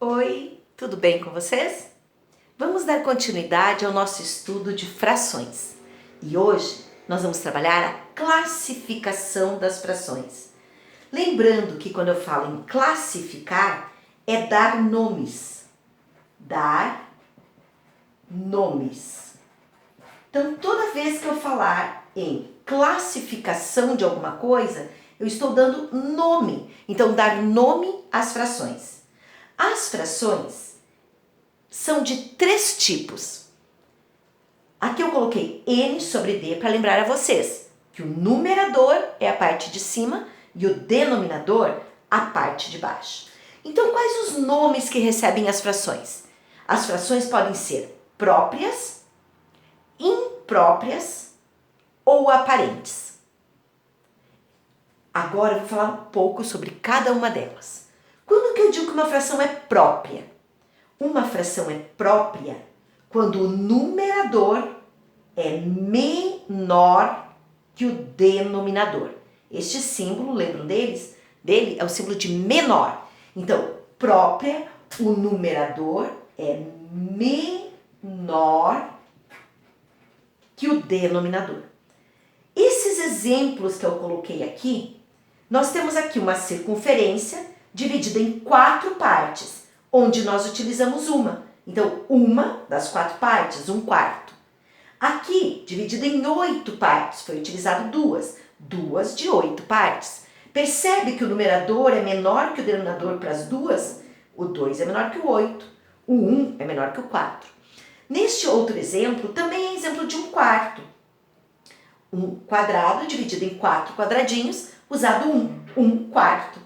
Oi, tudo bem com vocês? Vamos dar continuidade ao nosso estudo de frações. E hoje nós vamos trabalhar a classificação das frações. Lembrando que quando eu falo em classificar, é dar nomes. Dar nomes. Então, toda vez que eu falar em classificação de alguma coisa, eu estou dando nome. Então, dar nome às frações. As frações são de 3 tipos. Aqui eu coloquei N sobre D para lembrar a vocês que o numerador é a parte de cima e o denominador a parte de baixo. Então, quais os nomes que recebem as frações? As frações podem ser próprias, impróprias ou aparentes. Agora eu vou falar um pouco sobre cada uma delas. Quando que eu digo que uma fração é própria? Uma fração é própria quando o numerador é menor que o denominador. Este símbolo, lembram dele é o símbolo de menor. Então, própria, o numerador é menor que o denominador. Esses exemplos que eu coloquei aqui, nós temos aqui uma circunferência dividida em 4 partes, onde nós utilizamos uma. Então, uma das 4 partes, 1/4. Aqui, dividido em 8 partes, foi utilizado duas de 8 partes. Percebe que o numerador é menor que o denominador para as duas? O 2 é menor que o 8, o 1 é menor que o 4. Neste outro exemplo, também é exemplo de 1/4. Um quadrado dividido em 4 quadradinhos, usado 1/4.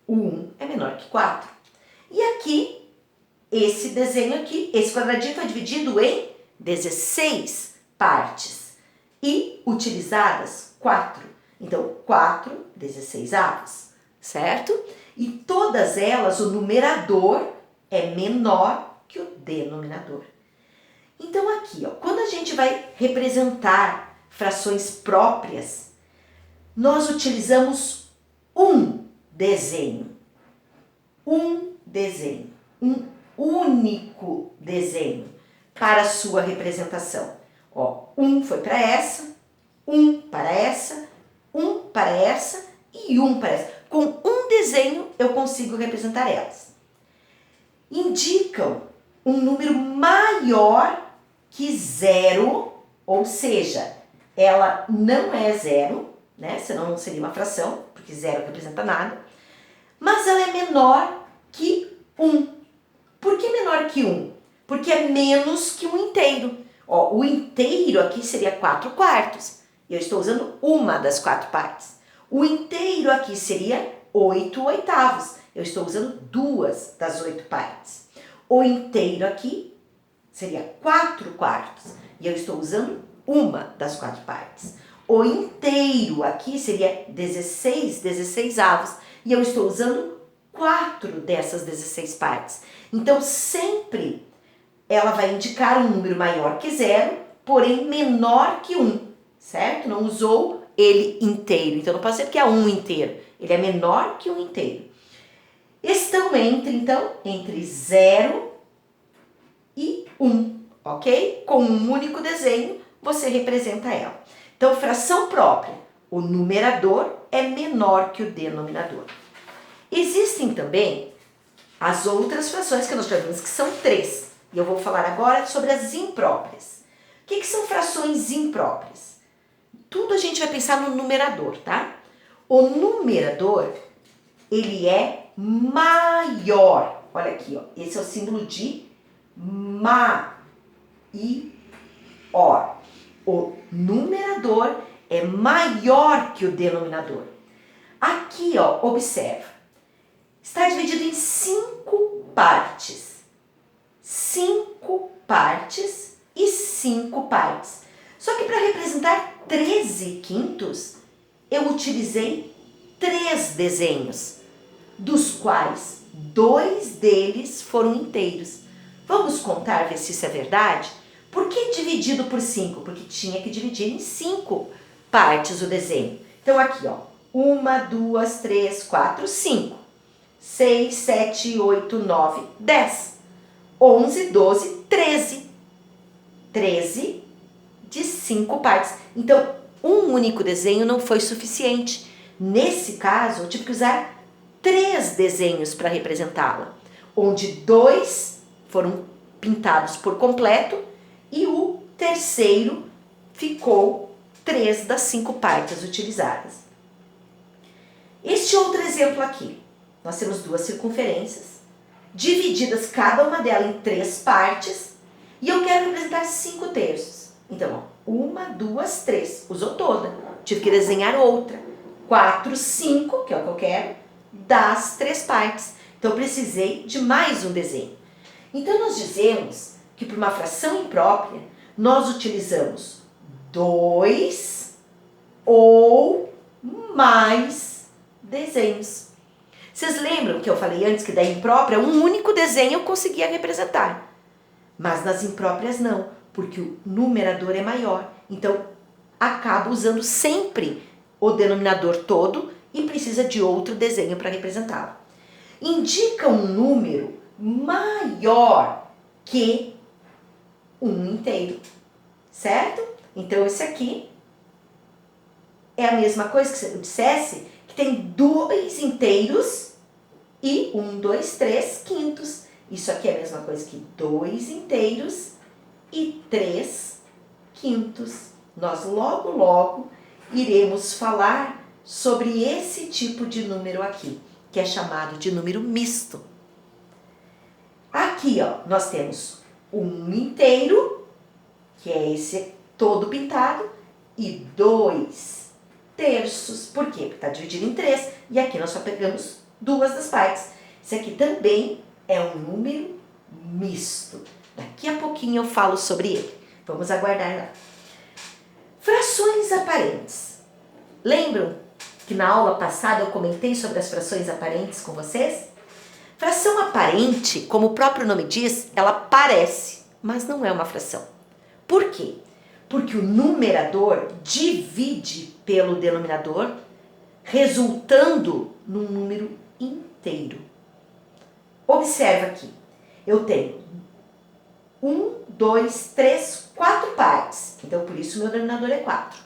O 1 é menor que 4. E aqui, esse desenho aqui, esse quadradinho foi dividido em 16 partes e utilizadas 4. Então, 4 16avos, certo? E todas elas, o numerador é menor que o denominador. Então, aqui, ó, quando a gente vai representar frações próprias, nós utilizamos um desenho, um único desenho para a sua representação. Ó, 1 foi para essa, 1 para essa, 1 para essa e 1 para essa. Com um desenho eu consigo representar elas. Indicam um número maior que 0, ou seja, ela não é 0, né? Senão não seria uma fração, porque 0 representa nada. Mas ela é menor que 1. Por que menor que 1? Porque é menos que 1 inteiro. Ó, o inteiro aqui seria 4/4. Eu estou usando uma das 4 partes. O inteiro aqui seria 8/8. Eu estou usando 2 das 8 partes. O inteiro aqui seria 4/4. E eu estou usando uma das 4 partes. O inteiro aqui seria 16 16avos. E eu estou usando 4 dessas 16 partes. Então, sempre ela vai indicar um número maior que 0, porém menor que 1, certo? Não usou ele inteiro. Então, não pode ser que é 1 inteiro. Ele é menor que 1 inteiro. Estão entre 0 e 1, ok? Com um único desenho, você representa ela. Então, fração própria. O numerador é menor que o denominador. Existem também as outras frações que nós já vimos, que são 3. E eu vou falar agora sobre as impróprias. O que são frações impróprias? Tudo a gente vai pensar no numerador, tá? O numerador, ele é maior. Olha aqui, ó. Esse é o símbolo de maior. O numerador é maior que o denominador. Aqui, ó, observa. Está dividido em 5 partes. 5 partes e 5 partes. Só que para representar 13/5, eu utilizei 3 desenhos, dos quais 2 deles foram inteiros. Vamos contar, ver se isso é verdade? Por que dividido por 5? Porque tinha que dividir em 5 partes o desenho. Então, aqui, ó, 1, 2, 3, 4, 5. 6, 7, 8, 9, 10. 11, 12, 13. 13 de 5 partes. Então, um único desenho não foi suficiente. Nesse caso, eu tive que usar 3 desenhos para representá-la, onde 2 foram pintados por completo e o terceiro ficou 3 das 5 partes utilizadas. Este outro exemplo aqui, nós temos 2 circunferências, divididas cada uma delas em 3 partes, e eu quero representar 5 terços. Então, 1, 2, 3, usou toda, tive que desenhar outra. 4, 5, que é o que eu quero, das 3 partes. Então, eu precisei de mais um desenho. Então, nós dizemos que para uma fração imprópria, nós utilizamos 2 ou mais desenhos. Vocês lembram que eu falei antes que da imprópria, um único desenho eu conseguia representar. Mas nas impróprias não, porque o numerador é maior. Então, acabo usando sempre o denominador todo e precisa de outro desenho para representá-lo. Indica um número maior que um inteiro, certo? Então, esse aqui é a mesma coisa que eu dissesse que tem 2 inteiros e 1, 2, 3 quintos. Isso aqui é a mesma coisa que 2 inteiros e 3 quintos. Nós logo iremos falar sobre esse tipo de número aqui, que é chamado de número misto. Aqui, ó, nós temos 1 inteiro, que é esse todo pintado, e 2 terços. Por quê? Porque está dividido em 3, e aqui nós só pegamos 2 das partes. Esse aqui também é um número misto. Daqui a pouquinho eu falo sobre ele. Vamos aguardar lá. Frações aparentes. Lembram que na aula passada eu comentei sobre as frações aparentes com vocês? Fração aparente, como o próprio nome diz, ela parece, mas não é uma fração. Por quê? Porque o numerador divide pelo denominador, resultando num número inteiro. Observa aqui, eu tenho 1, 2, 3, 4 partes, então por isso o meu denominador é 4.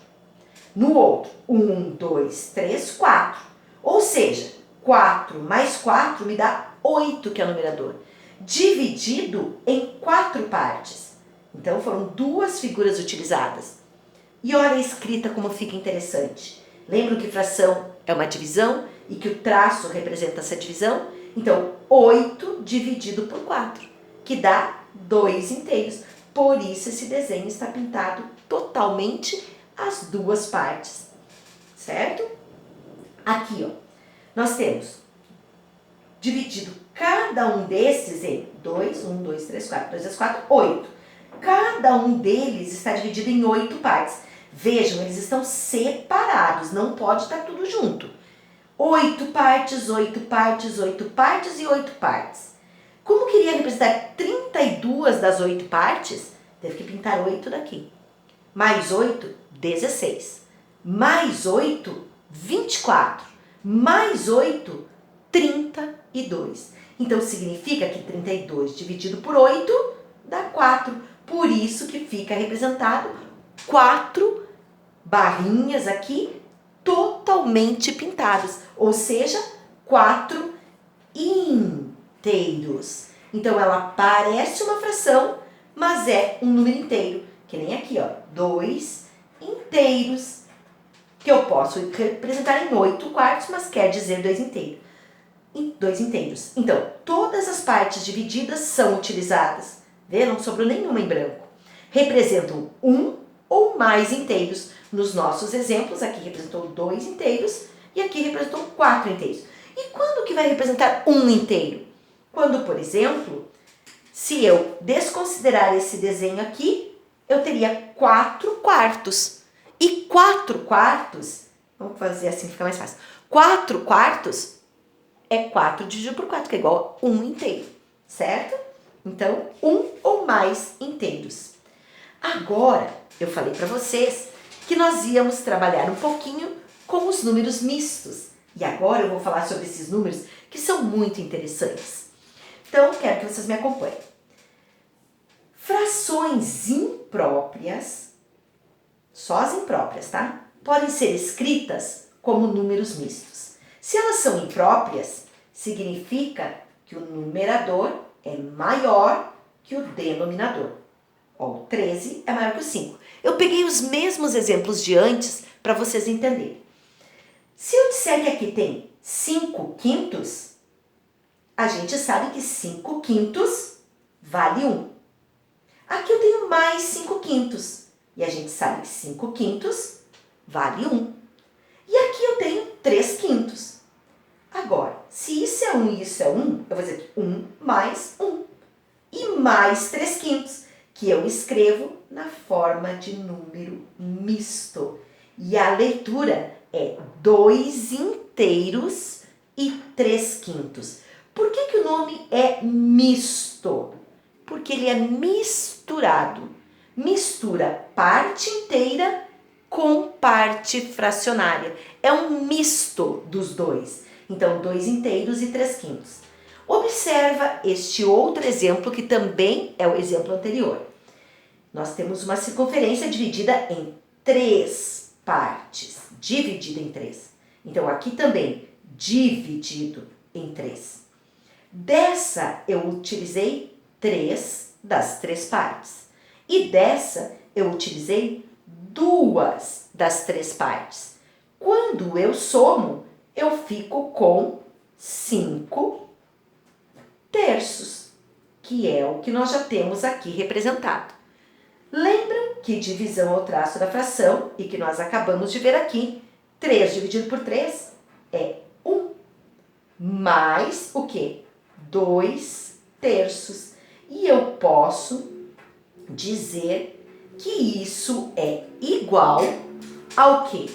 No outro, 1, 2, 3, 4, ou seja, 4 mais 4 me dá 8, que é o numerador, dividido em 4 partes. Então foram 2 figuras utilizadas. E olha a escrita como fica interessante. Lembram que fração é uma divisão e que o traço representa essa divisão? Então, 8 dividido por 4, que dá 2 inteiros. Por isso esse desenho está pintado totalmente as 2 partes, certo? Aqui, ó, nós temos dividido cada um desses em 2, 1, 2, 3, 4, 2 vezes 4, 8. Cada um deles está dividido em 8 partes. Vejam, eles estão separados, não pode estar tudo junto. 8 partes, 8 partes, 8 partes e 8 partes. Como queria representar 32 das 8 partes, teve que pintar 8 daqui. Mais 8, 16. Mais 8, 24. Mais 8, 32. Então, significa que 32 dividido por 8 dá 4. Por isso que fica representado 4 barrinhas aqui totalmente pintados. Ou seja, 4 inteiros. Então, ela parece uma fração, mas é um número inteiro. Que nem aqui, ó, 2 inteiros, que eu posso representar em 8 quartos, mas quer dizer 2 inteiros. 2 inteiros. Então, todas as partes divididas são utilizadas. Vê, não sobrou nenhuma em branco. Representam 1 ou mais inteiros. Nos nossos exemplos, aqui representou 2 inteiros e aqui representou 4 inteiros. E quando que vai representar um inteiro? Quando, por exemplo, se eu desconsiderar esse desenho aqui, eu teria 4 quartos. E 4 quartos, vamos fazer assim, fica mais fácil. 4 quartos é 4 dividido por 4, que é igual a 1 inteiro, certo? Então, 1 ou mais inteiros. Agora, eu falei para vocês que nós íamos trabalhar um pouquinho com os números mistos. E agora eu vou falar sobre esses números que são muito interessantes. Então, quero que vocês me acompanhem. Frações impróprias, só as impróprias, tá? Podem ser escritas como números mistos. Se elas são impróprias, significa que o numerador é maior que o denominador. Ó, o 13 é maior que o 5. Eu peguei os mesmos exemplos de antes para vocês entenderem. Se eu disser que aqui tem 5 quintos, a gente sabe que 5 quintos vale 1. Aqui eu tenho mais 5 quintos. E a gente sabe que 5 quintos vale 1. E aqui eu tenho 3 quintos. Agora, se isso é 1 e isso é 1, eu vou dizer que 1 mais 1. E mais 3 quintos, que eu escrevo na forma de número misto. E a leitura é 2 inteiros e 3 quintos. Por que o nome é misto? Porque ele é misturado. Mistura parte inteira com parte fracionária. É um misto dos dois. Então, 2 inteiros e 3 quintos. Observa este outro exemplo que também é o exemplo anterior. Nós temos uma circunferência dividida em 3 partes. Dividida em 3. Então, aqui também, dividido em 3. Dessa, eu utilizei 3 das 3 partes. E dessa, eu utilizei 2 das 3 partes. Quando eu somo, eu fico com 5 terços, que é o que nós já temos aqui representado. Lembram que divisão é o traço da fração e que nós acabamos de ver aqui. 3 dividido por 3 é 1. Mais o quê? 2 terços. E eu posso dizer que isso é igual ao quê?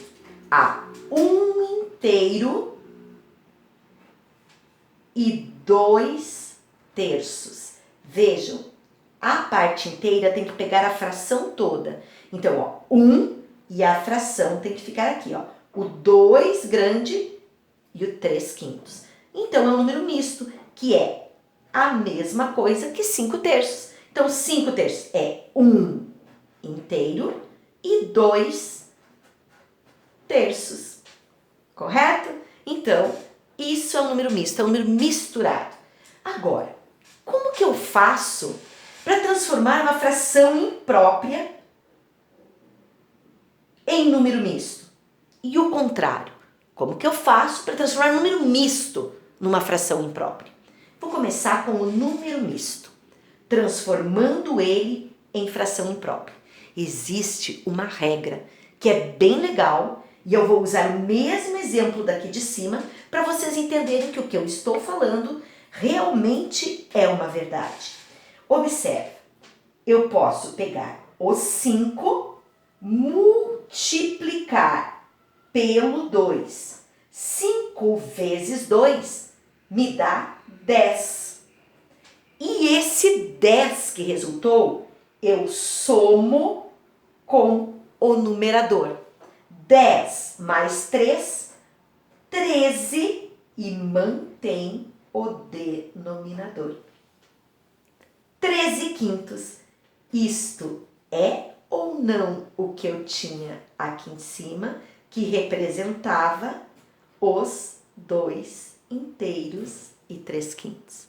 A 1 inteiro e 2 terços. Vejam, a parte inteira tem que pegar a fração toda. Então, ó, 1 e a fração tem que ficar aqui, ó. O 2 grande e o 3 quintos. Então, é um número misto, que é a mesma coisa que 5 terços. Então, 5 terços é 1 inteiro e 2 terços. Correto? Então, isso é um número misto, é um número misturado. Agora, como que eu faço para transformar uma fração imprópria em número misto? E o contrário, como que eu faço para transformar um número misto numa fração imprópria? Vou começar com o número misto, transformando ele em fração imprópria. Existe uma regra que é bem legal e eu vou usar o mesmo exemplo daqui de cima para vocês entenderem que o que eu estou falando realmente é uma verdade. Observe, eu posso pegar o 5, multiplicar pelo 2. 5 vezes 2 me dá 10. E esse 10 que resultou, eu somo com o numerador. 10 mais 3, 13 e mantém o denominador. 13 quintos. Isto é ou não o que eu tinha aqui em cima, que representava os 2 inteiros e 3 quintos.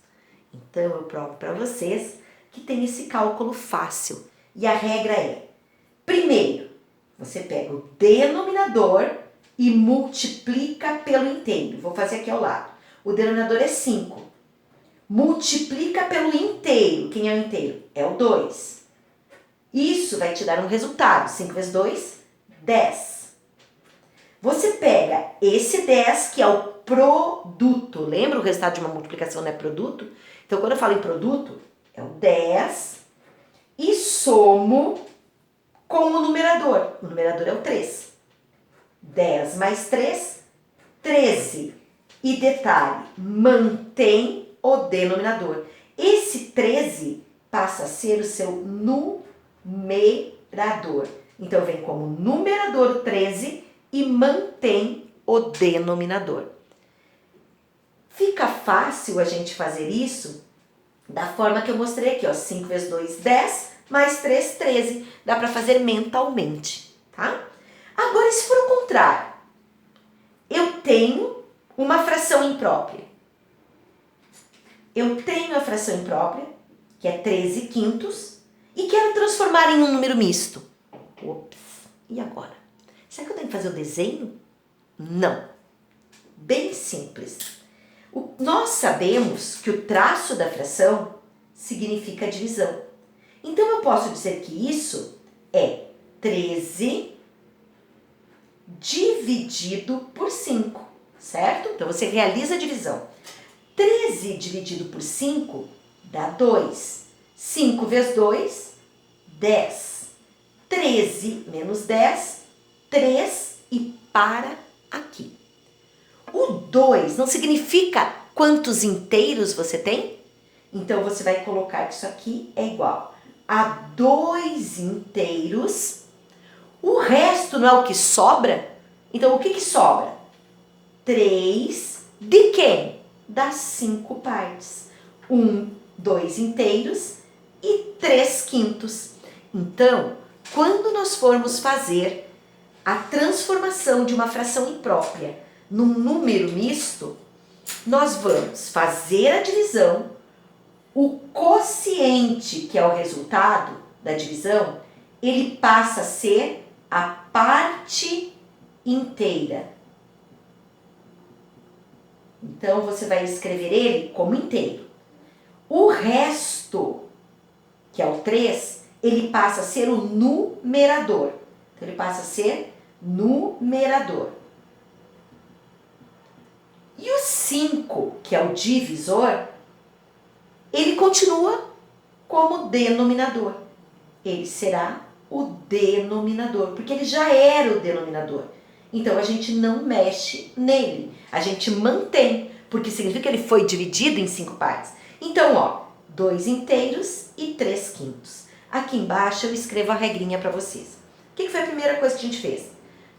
Então, eu provo para vocês que tem esse cálculo fácil. E a regra é, primeiro, você pega o denominador e multiplica pelo inteiro. Vou fazer aqui ao lado. O denominador é 5. Multiplica pelo inteiro. Quem é o inteiro? É o 2. Isso vai te dar um resultado. 5 vezes 2, 10. Você pega esse 10, que é o produto. Lembra o resultado de uma multiplicação não é produto? Então, quando eu falo em produto, é o 10 e somo com o numerador. O numerador é o 3. 10 mais 3, 13. E detalhe, mantém o denominador. Esse 13 passa a ser o seu numerador. Então, vem como numerador o 13 e mantém o denominador. Fica fácil a gente fazer isso da forma que eu mostrei aqui, ó. 5 vezes 2, 10, mais 3, 13. Dá para fazer mentalmente, tá? Agora, e se for o contrário? Eu tenho uma fração imprópria. Eu tenho a fração imprópria, que é 13 quintos, e quero transformar em um número misto. Ops, e agora? Será que eu tenho que fazer o desenho? Não. Bem simples. Nós sabemos que o traço da fração significa divisão. Então, eu posso dizer que isso é 13 dividido por 5, certo? Então, você realiza a divisão. 13 dividido por 5 dá 2. 5 vezes 2, 10. 13 menos 10, 3 e para aqui. O 2 não significa quantos inteiros você tem? Então, você vai colocar que isso aqui é igual a 2 inteiros. O resto não é o que sobra? Então, o que sobra? 3 de quem? Das 5 partes. 2 inteiros e 3 quintos. Então, quando nós formos fazer a transformação de uma fração imprópria num número misto, nós vamos fazer a divisão, o quociente, que é o resultado da divisão, ele passa a ser a parte inteira. Então, você vai escrever ele como inteiro. O resto, que é o 3, ele passa a ser o numerador. Então, ele passa a ser numerador. E o 5, que é o divisor, ele continua como denominador. Ele será o denominador, porque ele já era o denominador. Então, a gente não mexe nele. A gente mantém, porque significa que ele foi dividido em 5 partes. Então, ó, 2 inteiros e 3 quintos. Aqui embaixo eu escrevo a regrinha para vocês. O que foi a primeira coisa que a gente fez?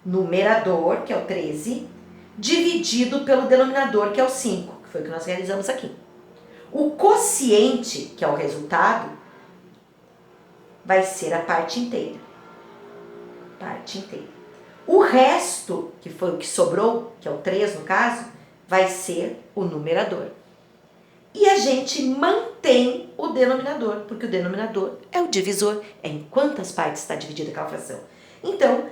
Numerador, que é o 13, dividido pelo denominador, que é o 5, que foi o que nós realizamos aqui. O quociente, que é o resultado, vai ser a parte inteira. Parte inteira. O resto, que foi o que sobrou, que é o 3 no caso, vai ser o numerador. E a gente mantém o denominador, porque o denominador é o divisor, é em quantas partes está dividida aquela fração. Então,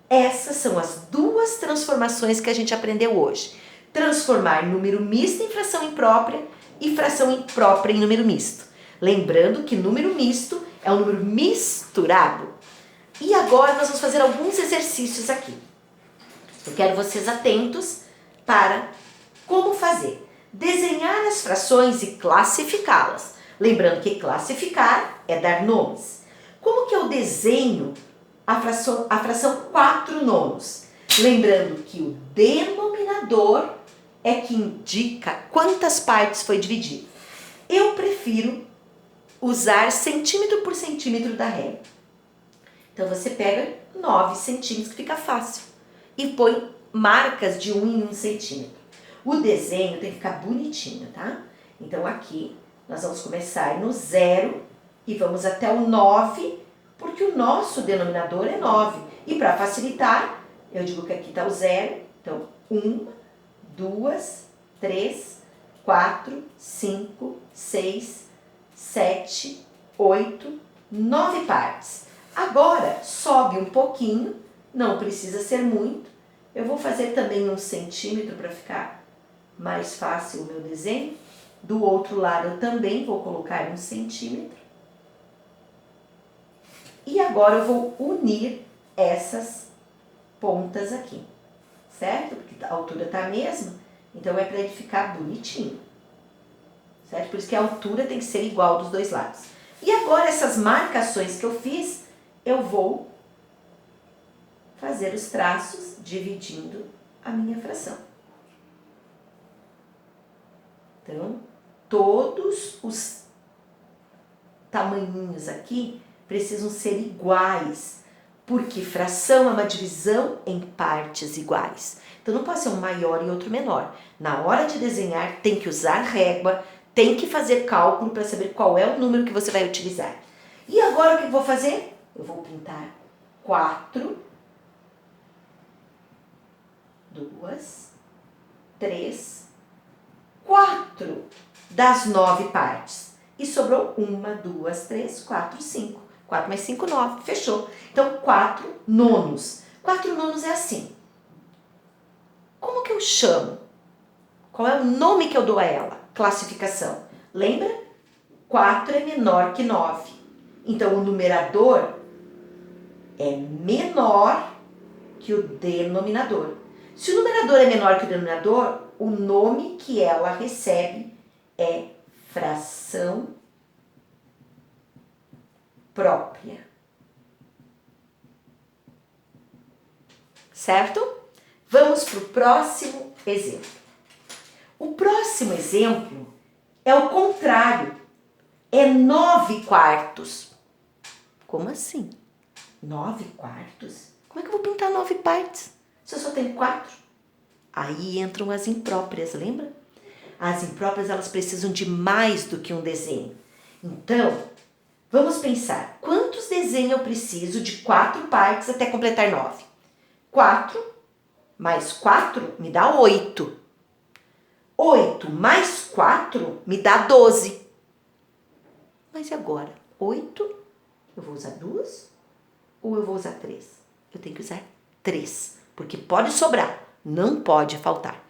essas são as duas transformações que a gente aprendeu hoje. Transformar número misto em fração imprópria e fração imprópria em número misto. Lembrando que número misto é um número misturado. E agora nós vamos fazer alguns exercícios aqui. Eu quero vocês atentos para como fazer. Desenhar as frações e classificá-las. Lembrando que classificar é dar nomes. Como que eu desenho a fração 4 nonos? Lembrando que o denominador é que indica quantas partes foi dividido. Eu prefiro usar centímetro por centímetro da régua. Então, você pega 9 centímetros, que fica fácil, e põe marcas de 1 em 1 centímetro. O desenho tem que ficar bonitinho, tá? Então, aqui, nós vamos começar no 0 e vamos até o 9, porque o nosso denominador é 9. E para facilitar, eu digo que aqui está o 0. Então, 1, 2, 3, 4, 5, 6, 7, 8, 9 partes. Agora, sobe um pouquinho, não precisa ser muito. Eu vou fazer também 1 centímetro para ficar mais fácil o meu desenho. Do outro lado, eu também vou colocar 1 centímetro. E agora eu vou unir essas pontas aqui, certo? Porque a altura está a mesma, então é para ele ficar bonitinho, certo? Por isso que a altura tem que ser igual dos dois lados. E agora essas marcações que eu fiz, eu vou fazer os traços dividindo a minha fração. Então, todos os tamanhinhos aqui precisam ser iguais, Porque fração é uma divisão em partes iguais. Então não pode ser um maior e outro menor. Na hora de desenhar, tem que usar régua, tem que fazer cálculo para saber qual é o número que você vai utilizar. E agora o que eu vou fazer? Eu vou pintar 4, 2, 3, 4 das 9 partes. E sobrou 1, 2, 3, 4, 5. 4 mais 5, 9. Fechou. Então, 4 nonos. 4 nonos é assim. Como que eu chamo? Qual é o nome que eu dou a ela? Classificação. Lembra? 4 é menor que 9. Então, o numerador é menor que o denominador. Se o numerador é menor que o denominador, o nome que ela recebe é fração própria. Certo? Vamos para o próximo exemplo. O próximo exemplo é o contrário. É 9 quartos. Como assim? 9 quartos? Como é que eu vou pintar 9 partes se eu só tenho 4? Aí entram as impróprias, lembra? As impróprias, elas precisam de mais do que um desenho. Então, vamos pensar. Quantos desenhos eu preciso de 4 partes até completar 9? 4 mais 4 me dá 8. 8 mais 4 me dá 12. Mas e agora? 8, eu vou usar 2 ou eu vou usar 3? Eu tenho que usar 3, porque pode sobrar, não pode faltar.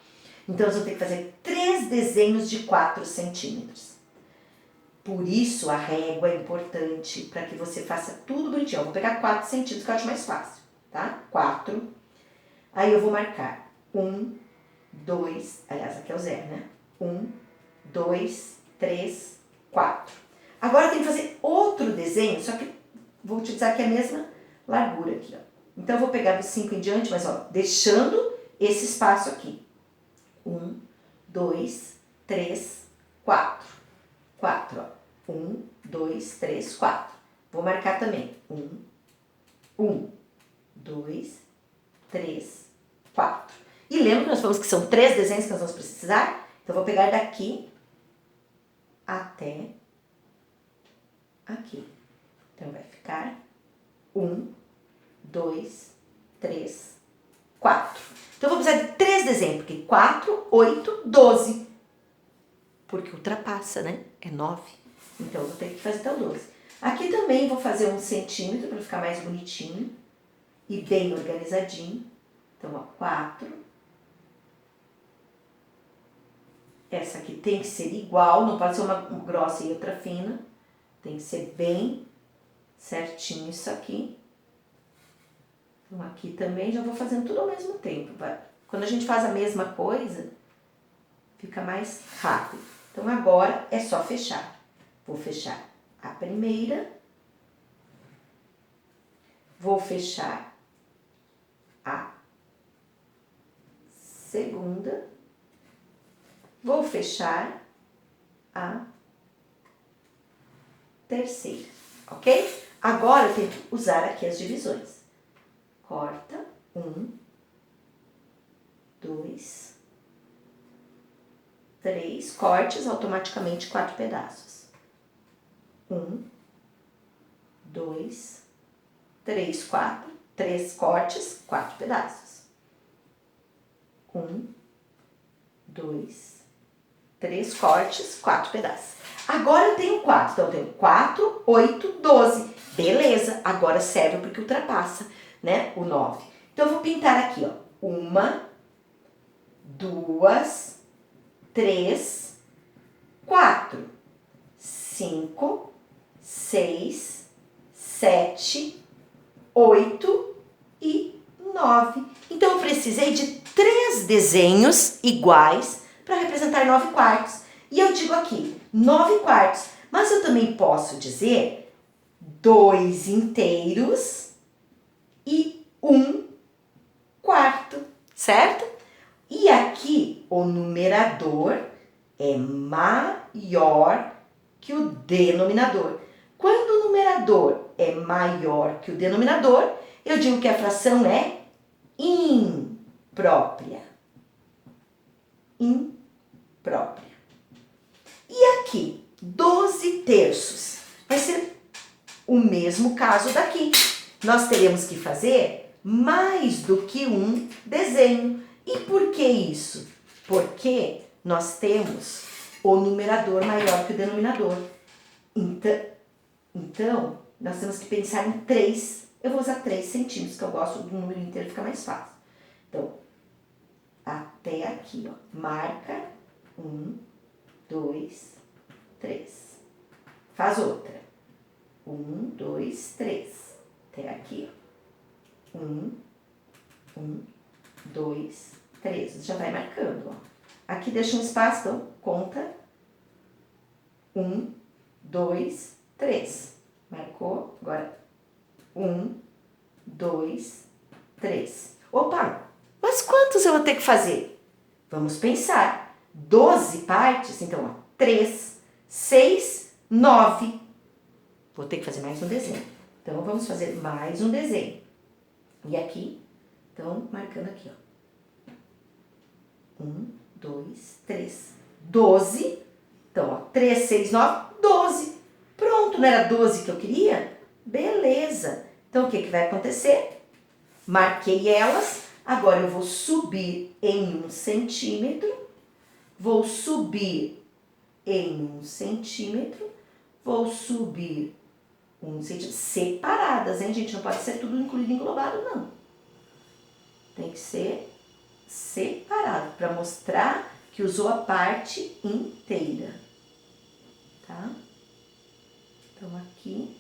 Então, eu vou ter que fazer 3 desenhos de 4 centímetros. Por isso, a régua é importante para que você faça tudo bonitinho. Eu vou pegar 4 centímetros, que eu acho mais fácil, tá? 4. Aí eu vou marcar 1, 2, aliás, aqui é o 0, né? 1, 2, 3, 4. Agora eu tenho que fazer outro desenho, só que vou utilizar aqui a mesma largura aqui, ó. Então, eu vou pegar do 5 em diante, mas ó, deixando esse espaço aqui. 1, 2, 3, 4. 4, ó. 1, 2, 3, 4. Vou marcar também. 1, 2, 3, 4. E lembra que nós falamos que são 3 desenhos que nós vamos precisar? Então, eu vou pegar daqui até aqui. Então, vai ficar 1, 2, 3, 4. Então, eu vou precisar de 3 desenhos, porque 4, 8, 12. Porque ultrapassa, né? É 9. Então, eu vou ter que fazer até o 12. Aqui também vou fazer 1 centímetro para ficar mais bonitinho e bem organizadinho. Então, ó, 4. Essa aqui tem que ser igual, não pode ser uma grossa e outra fina. Tem que ser bem certinho isso aqui. Então, aqui também já vou fazendo tudo ao mesmo tempo. Quando a gente faz a mesma coisa, fica mais rápido. Então, agora é só fechar. Vou fechar a primeira. Vou fechar a segunda. Vou fechar a terceira, ok? Agora eu tenho que usar aqui as divisões. Corta, 1, 2, 3, cortes automaticamente 4 pedaços. 1, 2, 3, 4, 3 cortes, 4 pedaços. 1, 2, 3 cortes, 4 pedaços. Agora eu tenho 4, então eu tenho 4, 8, 12. Beleza, agora serve porque ultrapassa, né, o 9. Então eu vou pintar aqui, ó, 1, 2, 3, 4, 5, 6, 7, 8 e 9. Então, eu precisei de 3 desenhos iguais para representar 9 quartos. E eu digo aqui, 9 quartos. Mas eu também posso dizer 2 inteiros e 1 quarto, certo? E aqui, o numerador é maior que o denominador. Quando o numerador é maior que o denominador, eu digo que a fração é imprópria. Imprópria. E aqui, 12 terços. Vai ser o mesmo caso daqui. Nós teremos que fazer mais do que um desenho. E por que isso? Porque nós temos o numerador maior que o denominador. Então, nós temos que pensar em 3. Eu vou usar 3 centímetros, que eu gosto do número inteiro, fica mais fácil. Então, até aqui, ó. Marca 1, 2, 3. Faz outra. 1, 2, 3. Até aqui, ó. 1, 2, 3. Já vai marcando, ó. Aqui deixa um espaço, então, conta. 1, 2, 3. Marcou? Agora, 1, 2, 3. Opa! Mas quantos eu vou ter que fazer? Vamos pensar. 12 partes, então, ó. 3, 6, 9. Vou ter que fazer mais um desenho. Então, vamos fazer mais um desenho. E aqui, então, marcando aqui, ó. 1, 2, 3. 12. Então, ó, 3, 6, 9, 12. Pronto, não era 12 que eu queria? Beleza. Então, o que vai acontecer? Marquei elas. Agora, eu vou subir em 1 centímetro. Vou subir em 1 centímetro. Vou subir 1 centímetro. Separadas, hein, gente? Não pode ser tudo incluído, englobado, não. Tem que ser separado, para mostrar que usou a parte inteira. Tá? Então, aqui,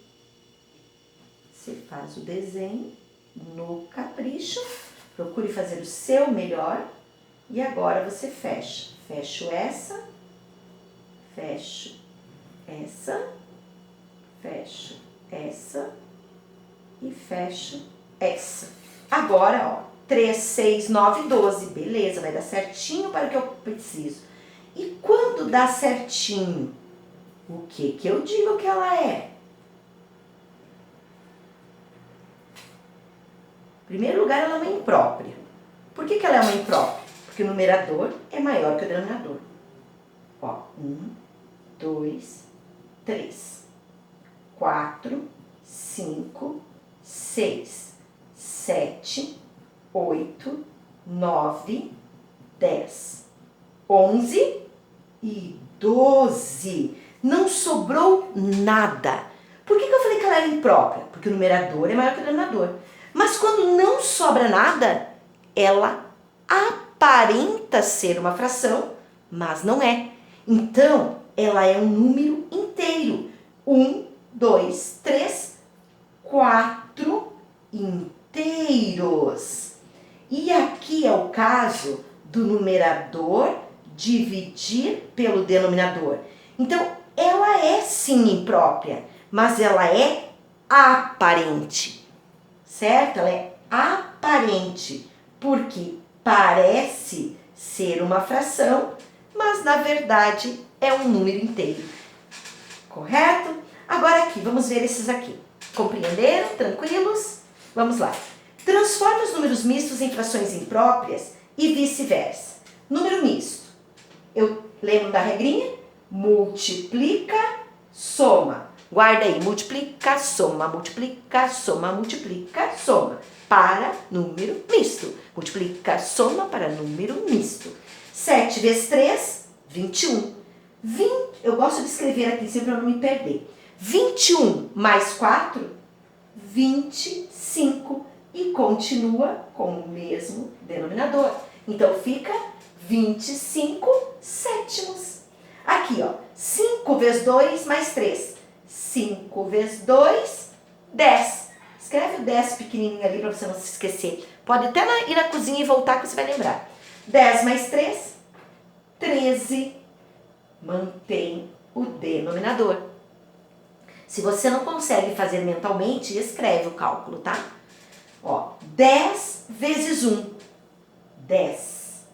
você faz o desenho no capricho. Procure fazer o seu melhor. E agora você fecha. Fecho essa. Fecho essa. Fecho essa. E fecho essa. Agora, ó. 3, 6, 9, 12. Beleza, vai dar certinho para o que eu preciso. E quando dá certinho, o que eu digo que ela é? Em primeiro lugar, ela é uma imprópria. Por que ela é uma imprópria? Porque o numerador é maior que o denominador. Ó, 1, 2, 3, 4, 5, 6, 7, 8, 9, 10, 11 e 12. Não sobrou nada. Por que eu falei que ela era imprópria? Porque o numerador é maior que o denominador. Mas quando não sobra nada, ela aparenta ser uma fração, mas não é. Então, ela é um número inteiro. 1, 2, 3, 4 inteiros. E aqui é o caso do numerador dividir pelo denominador. Então, ela é sim imprópria, mas ela é aparente, certo? Ela é aparente, porque parece ser uma fração, mas na verdade é um número inteiro. Correto? Agora aqui, vamos ver esses aqui. Compreenderam? Tranquilos? Vamos lá. Transforme os números mistos em frações impróprias e vice-versa. Número misto. Eu lembro da regrinha? Multiplica, soma. Guarda aí. Multiplica, soma, multiplica, soma, multiplica, soma. Para número misto. Multiplica, soma para número misto. 7 vezes 3, 21. Eu gosto de escrever aqui sempre para não me perder. 21 mais 4, 25. E continua com o mesmo denominador. Então, fica 25 sétimos. Aqui, ó. 5 vezes 2 mais 3. 5 vezes 2, 10. Escreve o 10 pequenininho ali para você não se esquecer. Pode até ir na cozinha e voltar que você vai lembrar. 10 mais 3, 13. Mantém o denominador. Se você não consegue fazer mentalmente, escreve o cálculo, tá? Ó, 10 vezes 1, 10.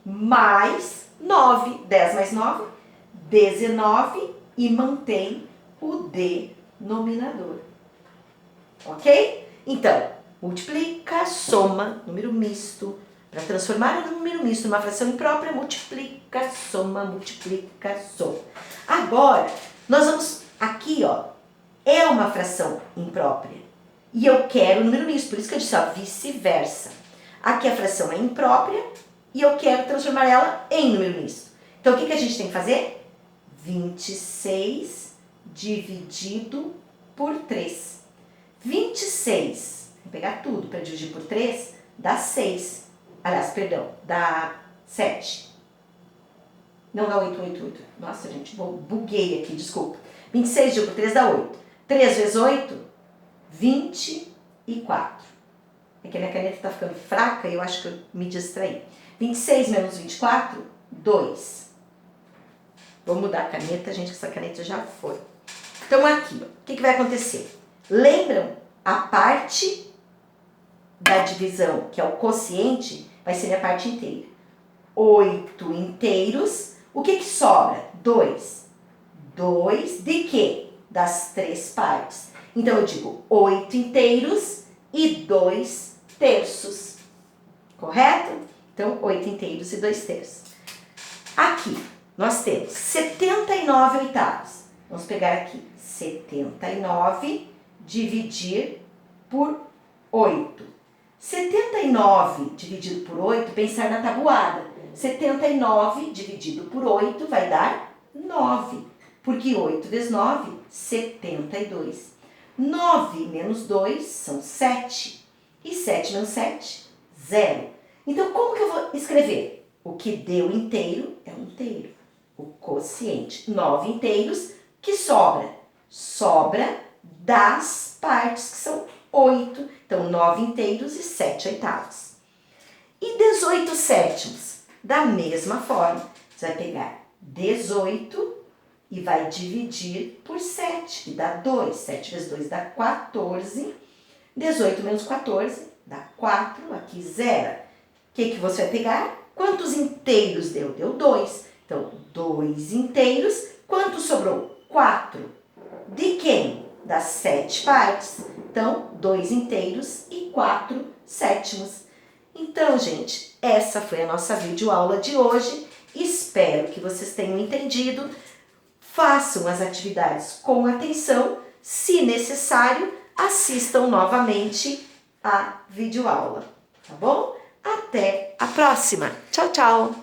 Mais 9, 10 mais 9, 19 e mantém o denominador. Ok? Então, multiplica, soma, número misto. Para transformar o número misto numa fração imprópria, multiplica, soma. Agora, nós vamos aqui, ó, é uma fração imprópria. E eu quero o número misto, por isso que eu disse, ó, vice-versa. Aqui a fração é imprópria e eu quero transformar ela em número misto. Então, o que a gente tem que fazer? 26 dividido por 3. 26, vou pegar tudo para dividir por 3, dá 6. Aliás, perdão, dá 7. Não dá 8. Nossa, gente, buguei aqui, desculpa. 26 dividido por 3 dá 8. 3 vezes 8, 24. É que a minha caneta está ficando fraca e eu acho que eu me distraí. 26 menos 24, 2. Vou mudar a caneta, gente, que essa caneta já foi. Então, aqui, ó, o que vai acontecer? Lembram? A parte da divisão, que é o quociente, vai ser minha parte inteira. 8 inteiros. O que sobra? 2. 2 de quê? Das 3 partes. Então, eu digo 8 inteiros e 2 terços. Correto? Então, 8 inteiros e 2 terços. Aqui, nós temos 79 oitavos. Vamos pegar aqui 79 dividir por 8. 79 dividido por 8, pensar na tabuada. 79 dividido por 8 vai dar 9. Porque 8 vezes 9, 72. 9 menos 2 são 7. E 7 menos 7, 0. Então, como que eu vou escrever? O que deu inteiro é um inteiro. O quociente, 9 inteiros, que sobra? Sobra das partes, que são 8. Então, 9 inteiros e 7 oitavos. E 18 sétimos? Da mesma forma, você vai pegar 18 e vai dividir por 7, que dá 2. 7 vezes 2 dá 14. 18 menos 14 dá 4, aqui 0. O que você vai pegar? Quantos inteiros deu? Deu 2. Então, 2 inteiros. Quanto sobrou? 4. De quem? Das 7 partes. Então, 2 inteiros e 4 sétimos. Então, gente, essa foi a nossa videoaula de hoje. Espero que vocês tenham entendido. Façam as atividades com atenção. Se necessário, assistam novamente a videoaula. Tá bom? Até a próxima. Tchau, tchau!